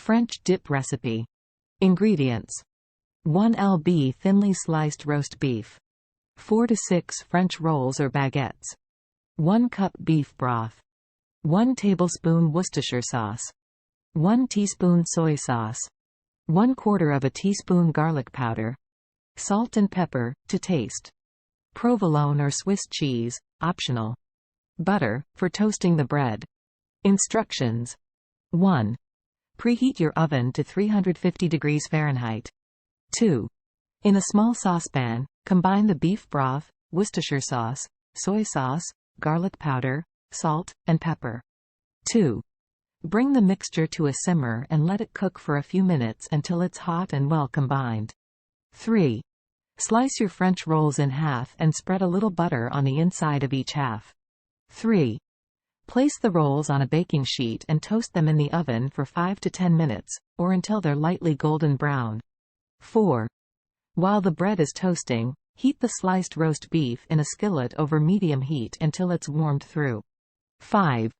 French dip recipe. Ingredients: 1 lb thinly sliced roast beef, 4 to 6 French rolls or baguettes, 1 cup beef broth, 1 tablespoon Worcestershire sauce, 1 teaspoon soy sauce, 1/4 teaspoon garlic powder, salt and pepper to taste, provolone or Swiss cheese, optional, butter for toasting the bread. Instructions: 1. Preheat your oven to 350 degrees Fahrenheit. 2. In a small saucepan, combine the beef broth, Worcestershire sauce, soy sauce, garlic powder, salt, and pepper. 2. Bring the mixture to a simmer and let it cook for a few minutes until it's hot and well combined. 3. Slice your French rolls in half and spread a little butter on the inside of each half. 3. Place the rolls on a baking sheet and toast them in the oven for 5 to 10 minutes, or until they're lightly golden brown. 4. While the bread is toasting, heat the sliced roast beef in a skillet over medium heat until it's warmed through. 5.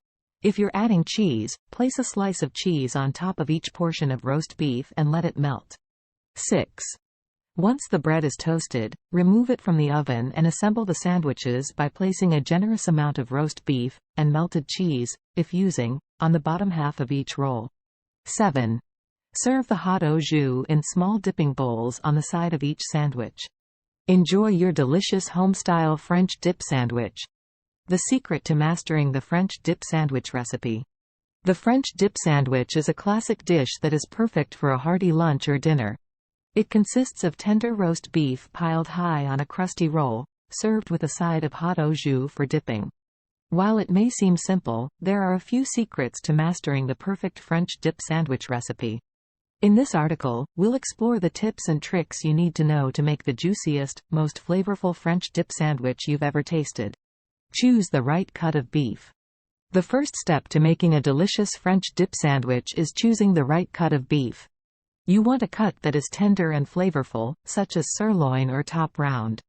If you're adding cheese, place a slice of cheese on top of each portion of roast beef and let it melt. 6. Once the bread is toasted, remove it from the oven and assemble the sandwiches by placing a generous amount of roast beef, and melted cheese, if using, on the bottom half of each roll. 7. Serve the hot au jus in small dipping bowls on the side of each sandwich. Enjoy your delicious home-style French dip sandwich. The secret to mastering the French dip sandwich recipe. The French dip sandwich is a classic dish that is perfect for a hearty lunch or dinner. It consists of tender roast beef piled high on a crusty roll, served with a side of hot au jus for dipping. While it may seem simple, there are a few secrets to mastering the perfect French dip sandwich recipe. In this article, we'll explore the tips and tricks you need to know to make the juiciest, most flavorful French dip sandwich you've ever tasted. Choose the right cut of beef. The first step to making a delicious French dip sandwich is choosing the right cut of beef. You want a cut that is tender and flavorful, such as sirloin or top round.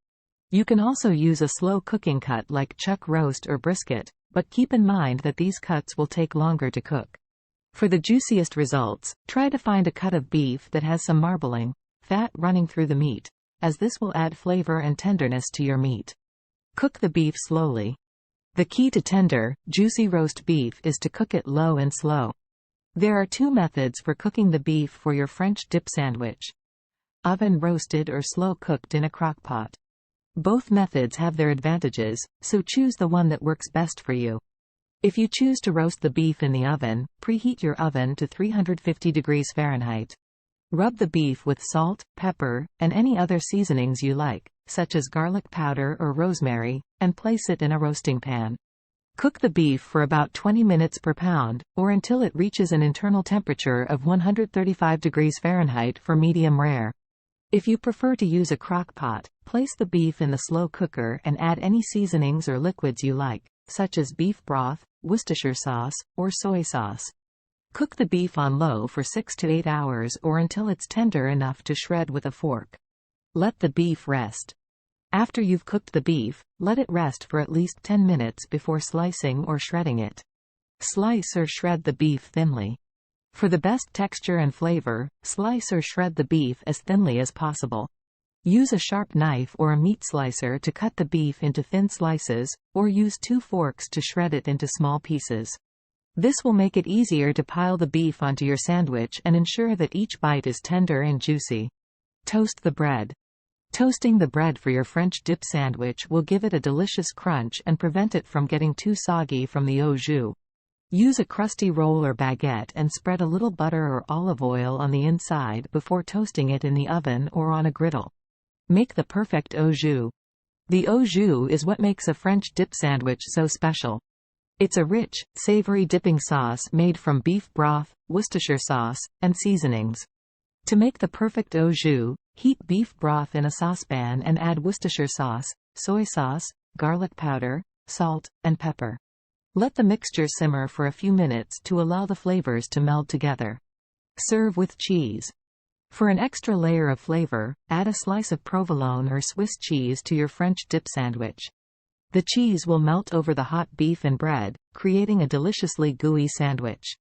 You can also use a slow cooking cut like chuck roast or brisket, but keep in mind that these cuts will take longer to cook. For the juiciest results, try to find a cut of beef that has some marbling, fat running through the meat, as this will add flavor and tenderness to your meat. Cook the beef slowly. The key to tender, juicy roast beef is to cook it low and slow. There are 2 methods for cooking the beef for your French dip sandwich: oven roasted or slow cooked in a crock-pot. Both methods have their advantages, so choose the one that works best for you. If you choose to roast the beef in the oven, preheat your oven to 350 degrees Fahrenheit. Rub the beef with salt, pepper, and any other seasonings you like, such as garlic powder or rosemary, and place it in a roasting pan. Cook the beef for about 20 minutes per pound, or until it reaches an internal temperature of 135 degrees Fahrenheit for medium rare. If you prefer to use a crock pot, place the beef in the slow cooker and add any seasonings or liquids you like, such as beef broth, Worcestershire sauce, or soy sauce. Cook the beef on low for 6 to 8 hours or until it's tender enough to shred with a fork. Let the beef rest. After you've cooked the beef, let it rest for at least 10 minutes before slicing or shredding it. Slice or shred the beef thinly. For the best texture and flavor, slice or shred the beef as thinly as possible. Use a sharp knife or a meat slicer to cut the beef into thin slices, or use 2 forks to shred it into small pieces. This will make it easier to pile the beef onto your sandwich and ensure that each bite is tender and juicy. Toast the bread. Toasting the bread for your French dip sandwich will give it a delicious crunch and prevent it from getting too soggy from the au jus. Use a crusty roll or baguette and spread a little butter or olive oil on the inside before toasting it in the oven or on a griddle. Make the perfect au jus. The au jus is what makes a French dip sandwich so special. It's a rich, savory dipping sauce made from beef broth, Worcestershire sauce, and seasonings. To make the perfect au jus, heat beef broth in a saucepan and add Worcestershire sauce, soy sauce, garlic powder, salt, and pepper. Let the mixture simmer for a few minutes to allow the flavors to meld together. Serve with cheese. For an extra layer of flavor, add a slice of provolone or Swiss cheese to your French dip sandwich. The cheese will melt over the hot beef and bread, creating a deliciously gooey sandwich.